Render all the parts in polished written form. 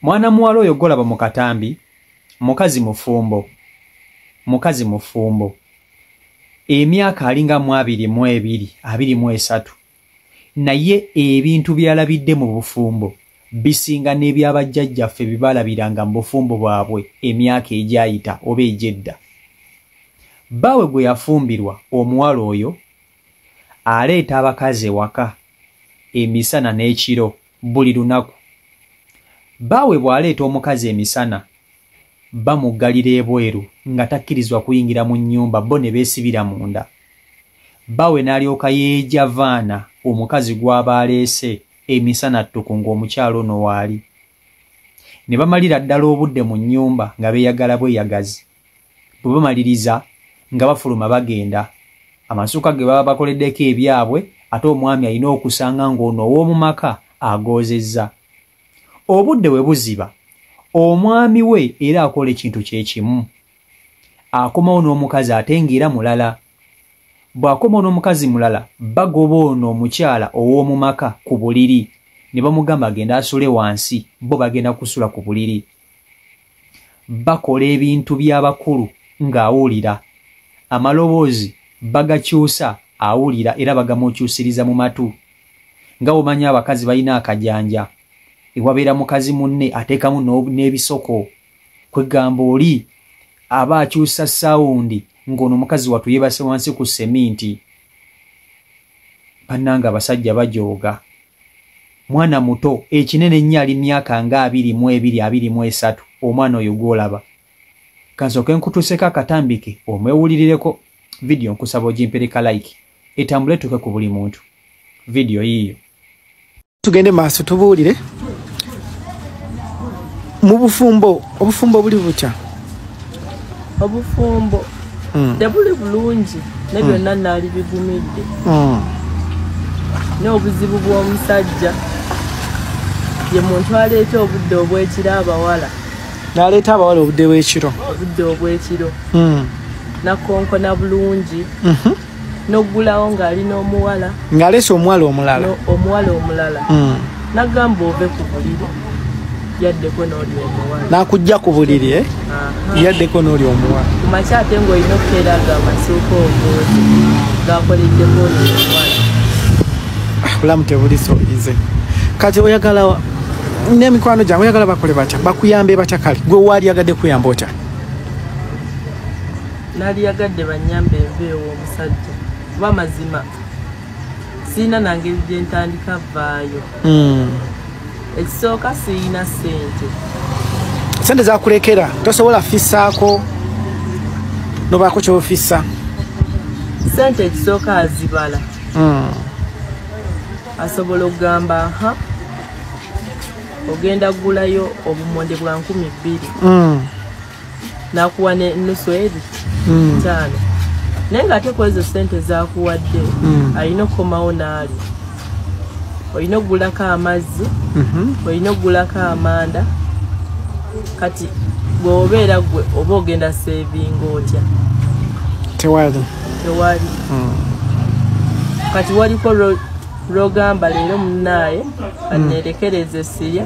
Mwana muwala oyo golaba mu katambi, mukazi mufumbo. Emyaka alinga mu 22, 23. Naye ebintu byalabidde mu bufumbo bisinga n'ebyabajjajjaffe bibalabiranga mu bufumbo bwabwe emyaka egyayita oba egyedda. Bawe gwe yafumbirwa omuwala oyo aleeta abakazi ewaka emisana n'ekiro buli lunaku. Bawe bw'aleeta omukazi emisana bamuggalira ebweru nga takkirizwa kuyingira mu nnyumba, bo ne beesibira munda. Bawe n'alyoka yeeja vaana omukazi gw'aba aleese emisana ttuku ng'omukyalo ono waali. Ne bamalira ddala obudde mu nnyumba nga beeyagala bweyagazi. Bwe bamaliriza nga bafuluma bagenda. Amasuka ge baba bakoleddeko ebyabwe, ate omwami alina okusanga ng'ono ow'omu maka agoozezza. Obudde we buziba, omwami we era akola ekintu kye kimu. Akomawo n'omukazi ate ng'era mulala. Bw'akomawo n'omukazi mulala, bagoba ono omukyala ow'omu maka ku buliri. Ne bamugamba agenda asule wansi, bo bagenda kusula ku buliri. Bakola ebintu by'abakulu ng'awulira. Amaloboozi bagakyusa awulira era bagamukyusiriza mu matu. Nga omanyi abakazi balina akajanja. Ewabeera mukazi munne ateekamu n'ebisoko. Kwegamba oli aba akyusa sawundi ng'ono omukazi wattu yeebase wansi ku seminti. Bannanga abasajja bajooga. Mwana muto ekinene nnyo ali myaka nga 22, 23, omwana oyo gw'olaba. Kansooke nkutuuseko akatambike omwewulirireko video nkusaba ogimpereka like etambule tuke ku buli muntu video yiyo. Tugende maaso tubuulire mu bufumbo. Obufumbo buli butya? Obufumbo tebuli bulungi ne byonna naali bigumidde. N'obuzibu bw'omusajja ye muntu aleeta obudde obw'ekiro abawala. N'aleeta abawala obudde bw'ekiro. Obudde obw'ekiro. Nakonkona bulungi. N'oggulawo ng'alina omuwala. Ng'aleese omuwala omulala. Omuwala omulala. N'agamba ove ku buliri. Yaddeko n'oli omuwala. N'akujja ku buliri, yaddeko n'oli omuwala. Ku makya ate ng'olina okuteeraga amasuuka obwozi g'akoleddeko oli omuwala. Bulamu tebuli so easy. Kati oyagala n'emikwano gyange oyagala bakole batya? Bakuyambe batya kale? Gwe waali yagadde kuyamba otya? Naali yagadde bannyambe enveewo omusajja. Kuba mazima siina nangeri gye ntandika vaayo. Ekisooka siina ssente. Sente zakulekera tosobola fissaako nobaako kyofissa? Sente ekisooka azibala. Asobola okugamba ogenda gulayo obumonde bwa 2,000. Nakuwa n'ennusu eri 5. Naye ng'ate ku ezo sente zakuwadde alina okukomawo n'ali. Olina okugulako amazzi, olina okugulako amanda. Kati bw'obeera gwe oba ogenda sevinga otya? Tewali. Kati waliko lw'ogamba leero munnaaye anneerekereze sirya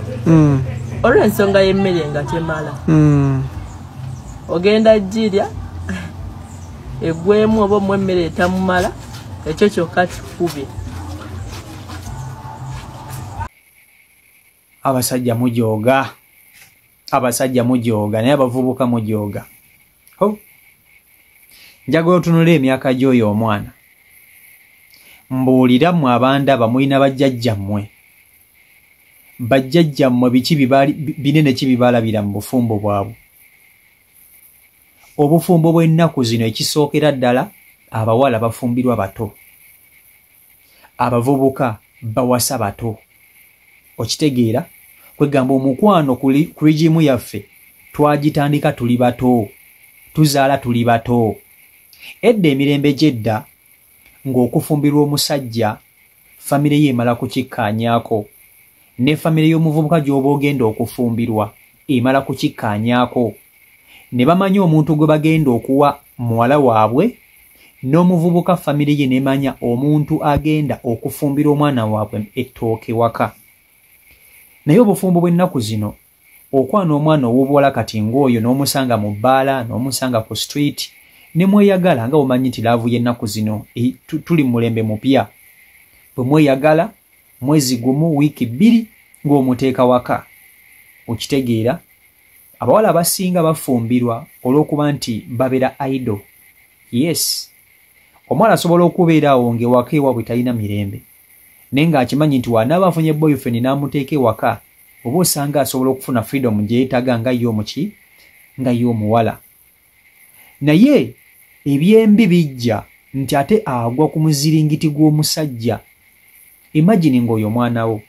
olw'ensonga y'emmere nga temala. Ogenda girya eggwemu oba omu emmere etamumala, ekyo kyokka kikubye. Abasajja mujooga naye abavubuka mujooga. Njagala otunule emyaka gy'oyo omwana. Mbuulira mmwe abandaba mulina bajjajjammwe. Bajjajjammwe biki binene ki bibalabira mu bufumbo bwabwe? Obufumbo bw'ennaku zino ekisookera ddala abawala bafumbirwa bato. Abavubuka bawasa bato. Okitegeera? Kwegamba omukwano ku rigimu yaffe twagitandika tuli bato. Tuzaala tuli bato. Edda emirembe gy'edda ng'okufumbirwa omusajja famire ye emala kukikkaanyaako. Ne famire y'omuvubuka gy'oba ogenda okufumbirwa emala kukikkaanyaako. Ne bamanya omuntu gwe bagenda okuwa muwala waabwe, n'omuvubuka famire ye nemanya omuntu agenda okufumbira omwana waabwe ettooke waka. Naye obufumbo bw'ennaku zino okwana omwana ow'obuwala kati ng'oyo n'omusanga mu bbaala n'omusanga ku street ne mweyagala nga omanyi nti laavu y'ennaku zino tuli mu mulembe mupya bwe mweyagala mwezi gumu wiiki 2 ng'omuteeka waka okitegeera abawala abasinga bafumbirwa olw'okuba nti babeera idle. Yes, omwana asobola okubeera awo ng'ewaka ewaabwe talina mirembe naye ng'akimanyi nti wanaaba afunye boyfriend n'amuteeka ewaka oba osanga asobola okufuna freedom gye yeetaaga nga ye omuki nga ye omuwala. Naye ebyembi bijja nti ate agwa ku muziringiti gw'omusajja. Imagine ng'oyo omwana wo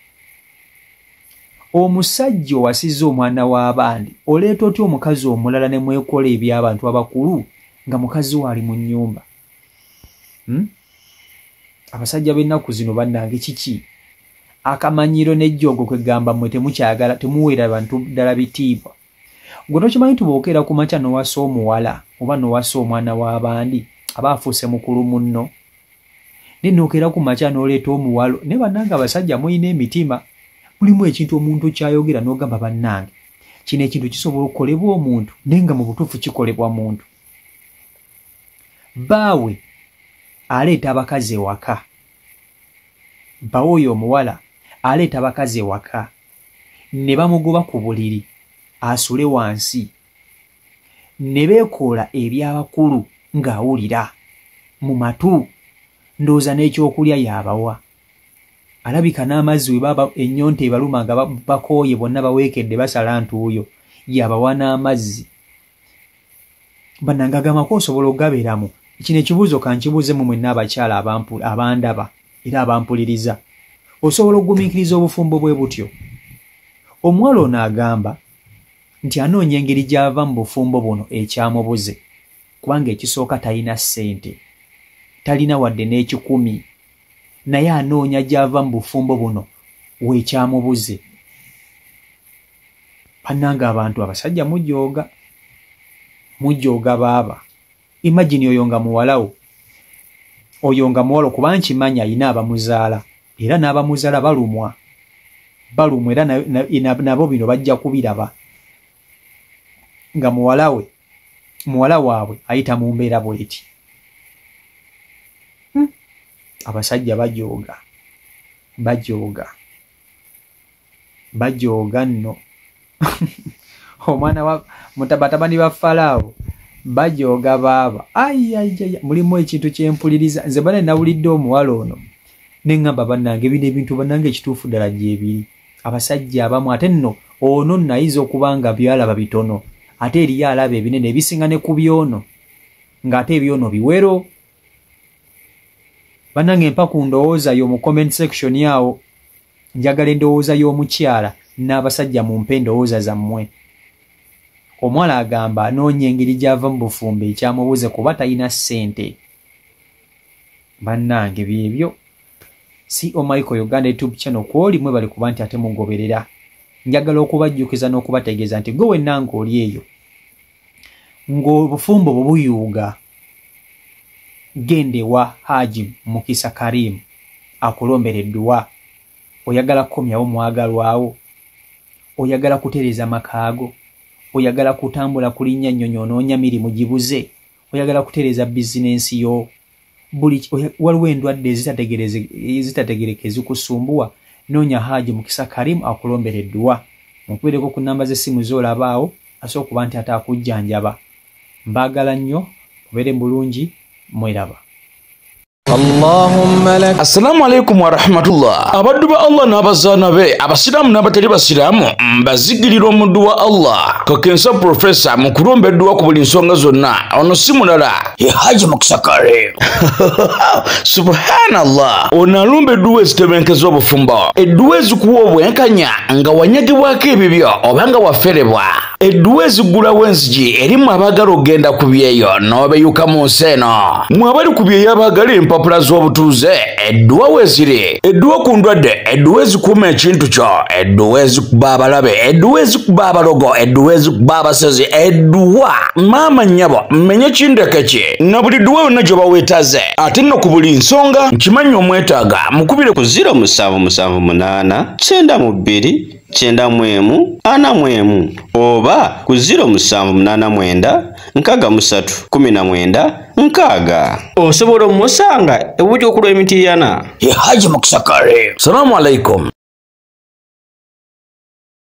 omusajja owasiza omwana w'abandi oleeta otya omukazi omulala ne mwekola eby'abantu abakulu nga mukazi we ali mu nnyumba. Abasajja b'ennaku zino bannange kiki akamanyiro n'ejjogo kwegamba mmwe temukyagala temuweera bantu ddala bitiibwa. Gwe tokimanyi nti bw'okeera ku makya n'owasa omuwala oba n'owasa omwana w'abandi aba afuuse mukulu munno ne n'okeera ku makya n'oleeta omuwalo ne bannange abasajja muyina emitima mulimu ekintu omuntu kyayogera n'ogamba bannange kino ekintu kisobola okukolebwa omuntu naye nga mu butuufu kikolebwa muntu. Baawe aleeta abakazi ewaka bbawe oyo omuwala aleeta abakazi ewaka ne bamugoba ku buliri asule wansi ne beekoola eby'abakulu ng'awulira mu matu ndowooza n'ekyokulya yabawa. Alabika n'amazzi we baba ennyonta ebaluma nga bakooye bonna baweekedde basala ntuuyo yabawa n'amazzi. Bannange agamako osobola okugabeeramu. Kino ekibuuzo kankibuuzemu mwenna abakyala abandaba era abampuliriza. Osobola okugumiikiriza obufumbo bwe butyo? Omuwala ono agamba nti anoonya engeri gy'ava mu bufumbo buno ekyamubuze kubanga ekisooka talina ssente talina wadde n'ekikumi naye anoonya gy'ava mu bufumbo buno weekyamubuze. Bannange abantu abasajja mujooga baaba. Imagine oyo nga muwalawo oyo nga muwala kuba nkimanyi alina abamuzaala era n'abamuzaala balumwa era nabo bino bajja kubiraba nga muwala waabwe ayita mu mbeera bweti. Abasajja bajooga nno omwana wa batabani ba Falaawo bajooga baaba. Mulimu ekintu kyempuliriza nze bana nawulidde omuwala ono neŋŋamba bannange bino ebintu bannange ekituufu ddala gyebiri. Abasajja abamu ate nno ono nayiza okuba nga byalaba bitono ate eriyo alaba ebinene ebisinga ne ku byono ng'ate ebyono biwero. Bannange mpa ku ndowooza y'omu comment section yawo njagala endowooza y'omukyala n'abasajja mumpe endowooza zammwe. Omwala agamba anoonya engeri gy'ava mu bufumbo ekyamubuze kuba talina ssente. Bannange byebyo si Michael Uganda YouTube channel kwoli mwe bali kuba nti ate mugoberera. Njagala okubajjukiza n'okubategeeza nti gwe wenna ng'oli eyo ng'obufumbo bubuyuuga gende wa Haji Mukisa Karim akulombera edduwa. Oyagala kukomyawo mwagalwawo, oyagala kutereeza makaago, oyagala kutambula kulinnya nnyonyo onoonya mirimu gibuze, oyagala kutereeza bizinensi yo, waliwo endwadde ezitategereke ezikusumbuwa, noonya Haji Mukisa Karim akulombera edduwa. Mukubeereko ku nnamba z'essimu z'olabaawo asobola okuba nti ate akujjanjaba. Mbaagala nnyo, mubeere bulungi, mweraba. Assalamu alaikum wa rahmatullah. Abaddu ba Allah n'abazaana be abasiraamu n'abatali basiraamu mbazigirira omuddu wa Allah Kakensa Professor mu kulomba edduwa ku buli nsonga zonna. Ono si mulala ye Haji Mukisa Karim. Subhanallah. Ono alumba edduwa ezitebenkeza obufumbo, edduwa ezikuwa obwenkanya nga wanyagibwako ebibyo oba nga waferebwa, edduwa ezigulawo enzigi erimu abaagala ogenda ku byeyo n'obeyuka mu nsi eno. Mwe abali ku byeyo abaagala empapula z'obutuuze, edduwa weeziri, edduwa ku ndwadde, edduwa ezikuuma ekintu kyo, edduwa ezikuba abalabe, edduwa ezikuba abalogo, edduwa ezikuba abasezi, edduwa maama nnyabo mmenye kindeke ki na buli dduwa yonna gye baweetaze. Ate nno ku buli nsonga nkimanyi omwetaaga mukubire ku 0778 92 9141 oba ku 0789 osobola omusanga ebuuti okulwa emitiiyana ye Haji Mukisa Kare. Salamu alaikum.